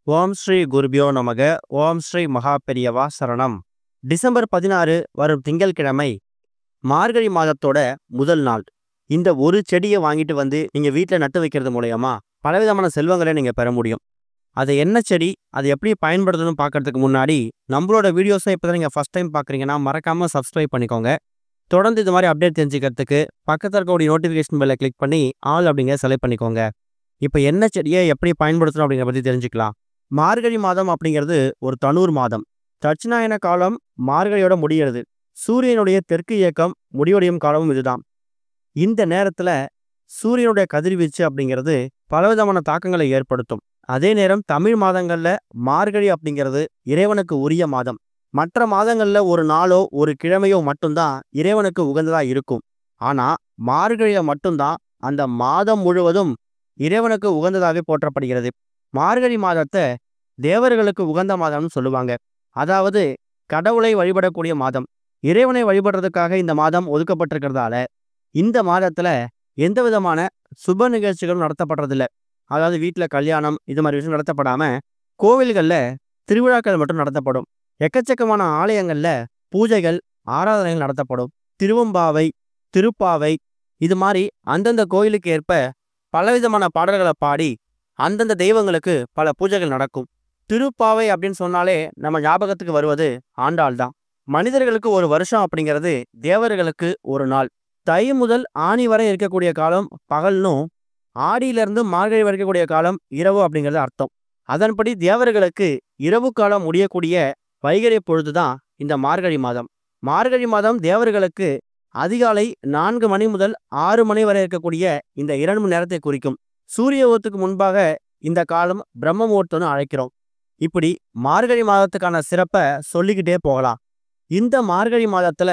ஓம் ஸ்ரீ குருபியோ நமக. ஓம் ஸ்ரீ மகா பெரியவா சரணம். டிசம்பர் 16 வரும் திங்கட்கிழமை மார்கழி மாதத்தோட முதல் நாள். இந்த ஒரு செடியை வாங்கிட்டு வந்து நீங்க வீட்டில் நட்டு வைக்கிறது மூலயமா பலவிதமான செல்வங்களை நீங்க பெற முடியும். அது என்ன செடி, அது எப்படி பயன்படுத்தணும்னு பார்க்கறதுக்கு முன்னாடி நம்மளோட வீடியோஸை இப்போ தான் நீங்கள் ஃபஸ்ட் டைம் பார்க்குறீங்கன்னா மறக்காம சப்ஸ்கிரைப் பண்ணிக்கோங்க. தொடர்ந்து இது மாதிரி அப்டேட் தெரிஞ்சுக்கிறதுக்கு பக்கத்தில் இருக்கக்கூடிய நோட்டிஃபிகேஷன் பெல்லை கிளிக் பண்ணி ஆல் அப்படிங்கிற செலக்ட் பண்ணிக்கோங்க. இப்போ என்ன செடியை எப்படி பயன்படுத்தணும் அப்படிங்கிற பற்றி தெரிஞ்சுக்கலாம். மார்கழி மாதம் அப்படிங்கிறது ஒரு தனூர் மாதம். தட்சிணாயன காலம் மார்கழியோட முடிகிறது. சூரியனுடைய தெற்கு இயக்கம் முடிவடையும் காலமும் இதுதான். இந்த நேரத்துல சூரியனுடைய கதிர்வீச்சு அப்படிங்கிறது பலவிதமான தாக்கங்களை ஏற்படுத்தும். அதே நேரம் தமிழ் மாதங்கள்ல மார்கழி அப்படிங்கிறது இறைவனுக்கு உரிய மாதம். மற்ற மாதங்கள்ல ஒரு நாளோ ஒரு கிழமையோ மட்டும்தான் இறைவனுக்கு உகந்ததா இருக்கும். ஆனா மார்கழியில மட்டும்தான் அந்த மாதம் முழுவதும் இறைவனுக்கு உகந்ததாகவே போற்றப்படுகிறது. மார்கழி மாதத்தை தேவர்களுக்கு உகந்த மாதம்னு சொல்லுவாங்க. அதாவது கடவுளை வழிபடக்கூடிய மாதம். இறைவனை வழிபடுறதுக்காக இந்த மாதம் ஒதுக்கப்பட்டிருக்கிறதால இந்த மாதத்துல எந்த விதமான சுப நிகழ்ச்சிகளும் நடத்தப்படுறதில்ல. அதாவது வீட்டில் கல்யாணம் இது மாதிரி விஷயம் நடத்தப்படாம கோவில்களில் திருவிழாக்கள் மட்டும் நடத்தப்படும். எக்கச்சக்கமான ஆலயங்கள்ல பூஜைகள் ஆராதனைகள் நடத்தப்படும். திருவம்பாவை, திருப்பாவை இது மாதிரி அந்தந்த கோயிலுக்கு ஏற்ப பலவிதமான பாடல்களை பாடி அந்தந்த தெய்வங்களுக்கு பல பூஜைகள் நடக்கும். திருப்பாவை அப்படின்னு சொன்னாலே நம்ம ஞாபகத்துக்கு வருவது ஆண்டாள் தான். மனிதர்களுக்கு ஒரு வருஷம் அப்படிங்கிறது தேவர்களுக்கு ஒரு நாள். தை முதல் ஆனி வரை இருக்கக்கூடிய காலம் பகல்னும், ஆடியிலிருந்து மார்கழி வரை இருக்கக்கூடிய காலம் இரவு அப்படிங்கிறது அர்த்தம். அதன்படி தேவர்களுக்கு இரவு காலம் முடியக்கூடிய வைகறை பொழுதுதான் இந்த மார்கழி மாதம். மார்கழி மாதம் தேவர்களுக்கு அதிகாலை 4 மணி முதல் 6 மணி வரை இருக்கக்கூடிய இந்த 2 மணி நேரத்தை குறிக்கும். சூரிய உதயத்துக்கு முன்பாக இந்த காலம் பிரம்ம முகூர்த்தம்னு அழைக்கிறோம். இப்படி மார்கழி மாதத்துக்கான சிறப்பை சொல்லிக்கிட்டே போகலாம். இந்த மார்கழி மாதத்துல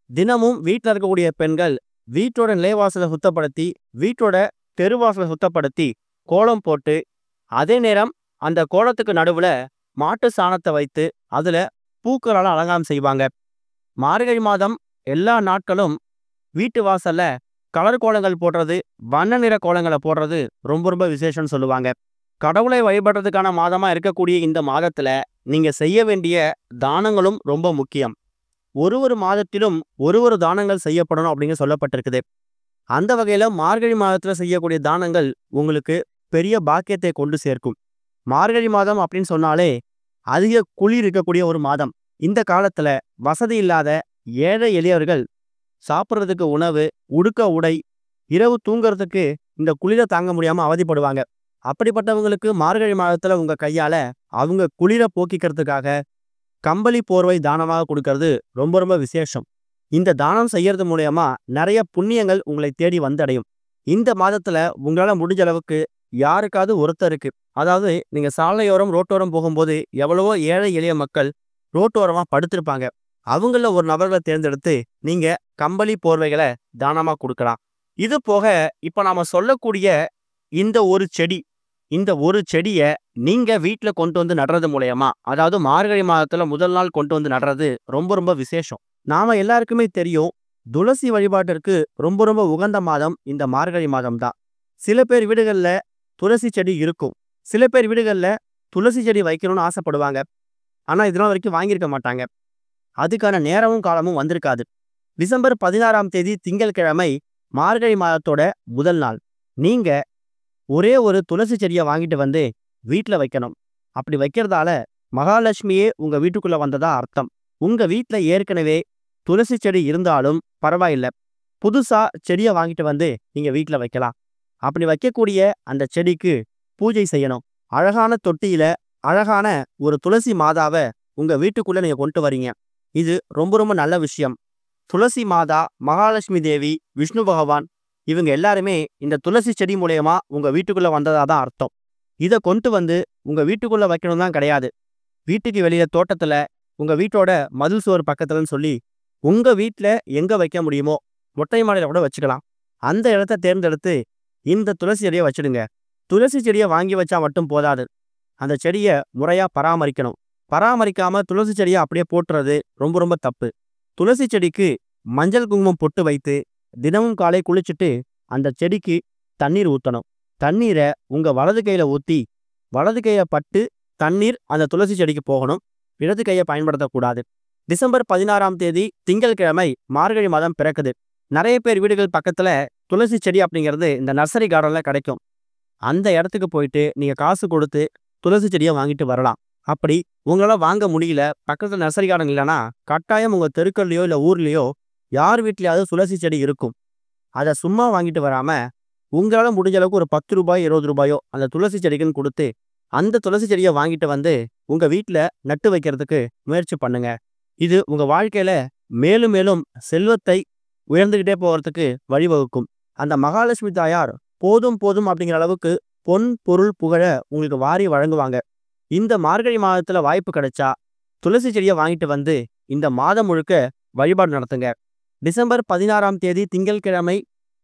தினமும் வீட்டில் இருக்கக்கூடிய பெண்கள் வீட்டோட நிலைவாசலை சுத்தப்படுத்தி, வீட்டோட தெருவாசலை சுத்தப்படுத்தி கோலம் போட்டு, அதே நேரம் அந்த கோலத்துக்கு நடுவுல மாட்டு சாணத்தை வைத்து அதுல பூக்களால் அலங்காரம் செய்வாங்க. மார்கழி மாதம் எல்லா நாட்களும் வீட்டு வாசல்ல கலர் கோலங்கள் போடுறது, வண்ண நிற கோலங்களை போடுறது ரொம்ப ரொம்ப விசேஷம்னு சொல்லுவாங்க. கடவுளை வழிபடுறதுக்கான மாதமா இருக்கக்கூடிய இந்த மாதத்துல நீங்க செய்ய வேண்டிய தானங்களும் ரொம்ப முக்கியம். ஒரு மாதத்திலும் ஒரு தானங்கள் செய்யப்படணும் அப்படிங்க சொல்லப்பட்டிருக்குது. அந்த வகையில மார்கழி மாதத்துல செய்யக்கூடிய தானங்கள் உங்களுக்கு பெரிய பாக்கியத்தை கொண்டு சேர்க்கும். மார்கழி மாதம் அப்படின்னு சொன்னாலே அதிக குளிர் இருக்கக்கூடிய ஒரு மாதம். இந்த காலத்துல வசதி இல்லாத ஏழை எளியவர்கள் சாப்பிட்றதுக்கு உணவு, உடுக்க உடை, இரவு தூங்குறதுக்கு இந்த குளிரை தாங்க முடியாம அவதிப்படுவாங்க. அப்படிப்பட்டவங்களுக்கு மார்கழி மாதத்துல உங்க கையால அவங்க குளிரை போக்கிக்கிறதுக்காக கம்பளி போர்வை தானமாக கொடுக்கறது ரொம்ப ரொம்ப விசேஷம். இந்த தானம் செய்யறது மூலயமா நிறைய புண்ணியங்கள் உங்களை தேடி வந்தடையும். இந்த மாதத்துல உங்களால முடிஞ்ச அளவுக்கு யாருக்காவது ஒருத்தருக்கு, அதாவது நீங்க சாலையோரம் ரோட்டோரம் போகும்போது எவ்வளவோ ஏழை எளிய மக்கள் ரோட்டோரமா படுத்திருப்பாங்க. அவங்கள ஒரு நபர்களை தேர்ந்தெடுத்து நீங்க கம்பளி போர்வைகளை தானமா கொடுக்கலாம். இது போக இப்ப நாம சொல்லக்கூடிய இந்த ஒரு செடியை நீங்க வீட்டுல கொண்டு வந்து நடுறது மூலயமா, அதாவது மார்கழி மாதத்துல முதல் நாள் கொண்டு வந்து நடுறது ரொம்ப ரொம்ப விசேஷம். நாம எல்லாருக்குமே தெரியும், துளசி வழிபாட்டிற்கு ரொம்ப ரொம்ப உகந்த மாதம் இந்த மார்கழி மாதம் தான். சில பேர் வீடுகள்ல துளசி செடி இருக்கும். சில பேர் வீடுகள்ல துளசி செடி வைக்கணும்னு ஆசைப்படுவாங்க. ஆனா இதெல்லாம் வரைக்கும் வாங்கியிருக்க மாட்டாங்க. அதுக்கான நேரமும் காலமும் வந்திருக்காது. டிசம்பர் 16ஆம் தேதி திங்கட்கிழமை மார்கழி மாதத்தோட முதல் நாள். நீங்க ஒரே ஒரு துளசி செடியை வாங்கிட்டு வந்து வீட்டில் வைக்கணும். அப்படி வைக்கிறதால மகாலட்சுமியே உங்க வீட்டுக்குள்ள வந்ததா அர்த்தம். உங்க வீட்டில் ஏற்கனவே துளசி செடி இருந்தாலும் பரவாயில்லை, புதுசா செடியை வாங்கிட்டு வந்து நீங்க வீட்டில் வைக்கலாம். அப்படி வைக்கக்கூடிய அந்த செடிக்கு பூஜை செய்யணும். அழகான தொட்டியில அழகான ஒரு துளசி மாதாவை உங்க வீட்டுக்குள்ள நீங்க கொண்டு வரீங்க. இது ரொம்ப ரொம்ப நல்ல விஷயம். துளசி மாதா, மகாலட்சுமி தேவி, விஷ்ணு பகவான் இவங்க எல்லாருமே இந்த துளசி செடி மூலயமா உங்க வீட்டுக்குள்ள வந்ததா தான் அர்த்தம். இதை கொண்டு வந்து உங்க வீட்டுக்குள்ள வைக்கணும் தான் கிடையாது. வீட்டுக்கு வெளியே தோட்டத்துல, உங்க வீட்டோட மதில் சுவர் பக்கத்துலன்னு சொல்லி உங்க வீட்டில் எங்க வைக்க முடியுமோ மொட்டை மாடியில கூட வச்சுக்கலாம். அந்த இடத்த தேர்ந்தெடுத்து இந்த துளசி செடியை வச்சிடுங்க. துளசி செடியை வாங்கி வச்சா மட்டும் போதாது, அந்த செடியை முறையா பராமரிக்கணும். பராமரிக்காம துளசி செடியை அப்படியே போட்டுறது ரொம்ப ரொம்ப தப்பு. துளசி செடிக்கு மஞ்சள் குங்குமம் பொட்டு வைத்து தினமும் காலை குளிச்சுட்டு அந்த செடிக்கு தண்ணீர் ஊற்றணும். தண்ணீரை உங்க வலது கையில ஊற்றி வலது கையில பட்டு தண்ணீர் அந்த துளசி செடிக்கு போகணும். இடது கையை பயன்படுத்தக்கூடாது. டிசம்பர் 16ஆம் தேதி திங்கட்கிழமை மார்கழி மாதம் பிறக்குது. நிறைய பேர் வீடுகள் பக்கத்துல துளசி செடி அப்படிங்கிறது இந்த நர்சரி கார்டன்ல கிடைக்கும். அந்த இடத்துக்கு போயிட்டு நீங்க காசு கொடுத்து துளசி செடியை வாங்கிட்டு வரலாம். அப்படி உங்களால வாங்க முடியல, பக்கத்துல நர்சரி கார்டன் இல்லைன்னா கட்டாயம் உங்க தெருக்கள்லயோ இல்ல ஊர்லயோ யார் வீட்லயாவது துளசி செடி இருக்கும். அதை சும்மா வாங்கிட்டு வராம உங்களால முடிஞ்ச அளவுக்கு ஒரு 10 ரூபாய் 20 ரூபாயோ அந்த துளசி செடிக்குன்னு கொடுத்து அந்த துளசி செடியை வாங்கிட்டு வந்து உங்க வீட்டுல நட்டு வைக்கிறதுக்கு முயற்சி பண்ணுங்க. இது உங்க வாழ்க்கையில மேலும் மேலும் செல்வத்தை உயர்ந்துகிட்டே போகிறதுக்கு வழிவகுக்கும். அந்த மகாலட்சுமி தாயார் போதும் போதும் அப்படிங்கிற அளவுக்கு பொன் பொருள் புகழ உங்களுக்கு வாரி வழங்குவாங்க. இந்த மார்கழி மாதத்துல வாய்ப்பு கிடைச்சா துளசி செடியை வாங்கிட்டு வந்து இந்த மாதம் முழுக்க வழிபாடு நடத்துங்க. டிசம்பர் 16ஆம் தேதி திங்கட்கிழமை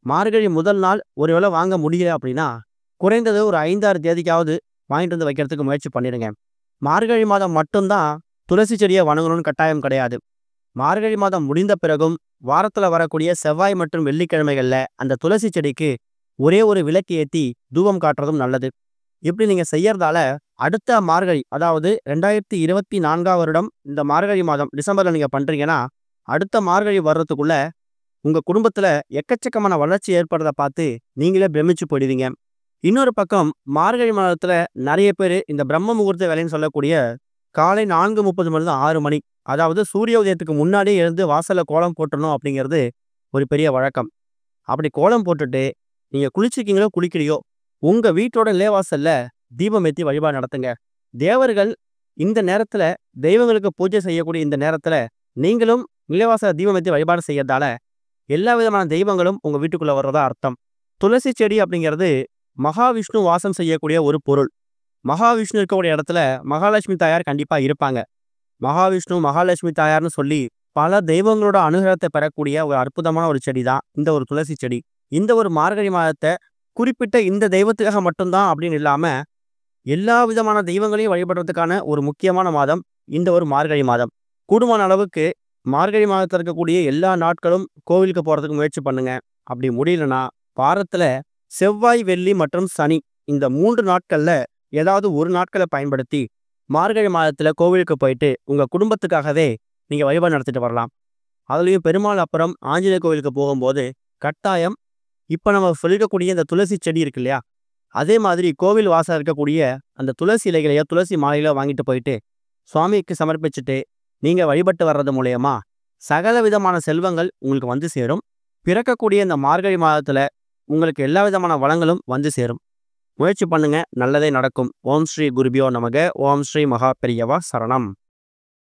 மார்கழி முதல் நாள் ஒருவேளை வாங்க முடியல அப்படின்னா குறைந்தது ஒரு 5-6 தேதிக்காவது வாங்கிட்டு வந்து வைக்கிறதுக்கு முயற்சி பண்ணிடுங்க. மார்கழி மாதம் மட்டும்தான் துளசி செடியை வணங்கணும்னு கட்டாயம் கிடையாது. மார்கழி மாதம் முடிந்த பிறகும் வாரத்துல வரக்கூடிய செவ்வாய் மற்றும் வெள்ளிக்கிழமைகள்ல அந்த துளசி செடிக்கு ஒரே ஒரு விளக்கு ஏத்தி தூபம் காட்டுறதும் நல்லது. இப்படி நீங்க செய்யறதால அடுத்த மார்கழி, அதாவது 2024ஆம் வருடம் இந்த மார்கழி மாதம் டிசம்பர்ல நீங்க பண்றீங்கன்னா அடுத்த மார்கழி வர்றதுக்குள்ள உங்க குடும்பத்துல எக்கச்சக்கமான வளர்ச்சி ஏற்படுறத பார்த்து நீங்களே பிரமிச்சு போயிடுவீங்க. இன்னொரு பக்கம் மார்கழி மாதத்துல நிறைய பேர் இந்த பிரம்ம முகூர்த்த வேலைன்னு சொல்லக்கூடிய காலை 4:30 மணி 6 மணி, அதாவது சூரிய உதயத்துக்கு முன்னாடியே எழுந்து வாசல்ல கோலம் போட்டணும் அப்படிங்கிறது ஒரு பெரிய வழக்கம். அப்படி கோலம் போட்டுட்டு நீங்க குளிச்சிருக்கீங்களோ குளிக்கலையோ உங்க வீட்டோட நிலைவாசல்ல தீபம் ஏற்றி வழிபாடு நடத்துங்க. தேவர்கள் இந்த நேரத்துல தெய்வங்களுக்கு பூஜை செய்யக்கூடிய இந்த நேரத்துல நீங்களும் நிலைவாசல தீபம் ஏற்றி வழிபாடு செய்யறதால எல்லா விதமான தெய்வங்களும் உங்க வீட்டுக்குள்ள வர்றதா அர்த்தம். துளசி செடி அப்படிங்கிறது மகாவிஷ்ணு வாசம் செய்யக்கூடிய ஒரு பொருள். மகாவிஷ்ணு இருக்கக்கூடிய இடத்துல மகாலட்சுமி தாயார் கண்டிப்பா இருப்பாங்க. மகாவிஷ்ணு மகாலட்சுமி தாயார்னு சொல்லி பல தெய்வங்களோட அனுகிரகத்தை பெறக்கூடிய ஒரு அற்புதமான ஒரு செடி தான் இந்த ஒரு துளசி செடி. இந்த ஒரு மார்கழி மாதத்தை குறிப்பிட்ட இந்த தெய்வத்துக்காக மட்டும்தான் அப்படின்னு இல்லாம எல்லா விதமான தெய்வங்களையும் வழிபடுறதுக்கான ஒரு முக்கியமான மாதம் இந்த ஒரு மார்கழி மாதம். கூடுமான அளவுக்கு மார்கழி மாதத்தில் இருக்கக்கூடிய எல்லா நாட்களும் கோவிலுக்கு போறதுக்கு முயற்சி பண்ணுங்க. அப்படி முடியலன்னா வாரத்துல செவ்வாய் வெள்ளி மற்றும் சனி இந்த 3 நாட்கள்ல ஏதாவது ஒரு நாட்களை பயன்படுத்தி மார்கழி மாதத்துல கோவிலுக்கு போயிட்டு உங்க குடும்பத்துக்காகவே நீங்க வழிபாடு நடத்திட்டு வரலாம். அதுலயும் பெருமாள் அப்புறம் ஆஞ்சநேயர் கோவிலுக்கு போகும்போது கட்டாயம் இப்ப நம்ம சொல்லிக்கக்கூடிய இந்த துளசி செடி இருக்கு இல்லையா, அதே மாதிரி கோவில் வாசல் இருக்கக்கூடிய அந்த துளசி இலைகளையோ துளசி மாலைகளோ வாங்கிட்டு போயிட்டு சுவாமிக்கு சமர்ப்பிச்சுட்டு நீங்க வழிபட்டு வர்றது மூலயமா சகல விதமான செல்வங்கள் உங்களுக்கு வந்து சேரும். பிறக்கக்கூடிய இந்த மார்கழி மாதத்துல உங்களுக்கு எல்லா விதமான வளங்களும் வந்து சேரும். முயற்சி பண்ணுங்க, நல்லதே நடக்கும். ஓம் ஸ்ரீ குருபியோ நமக. ஓம் ஸ்ரீ மகா பெரியவா சரணம்.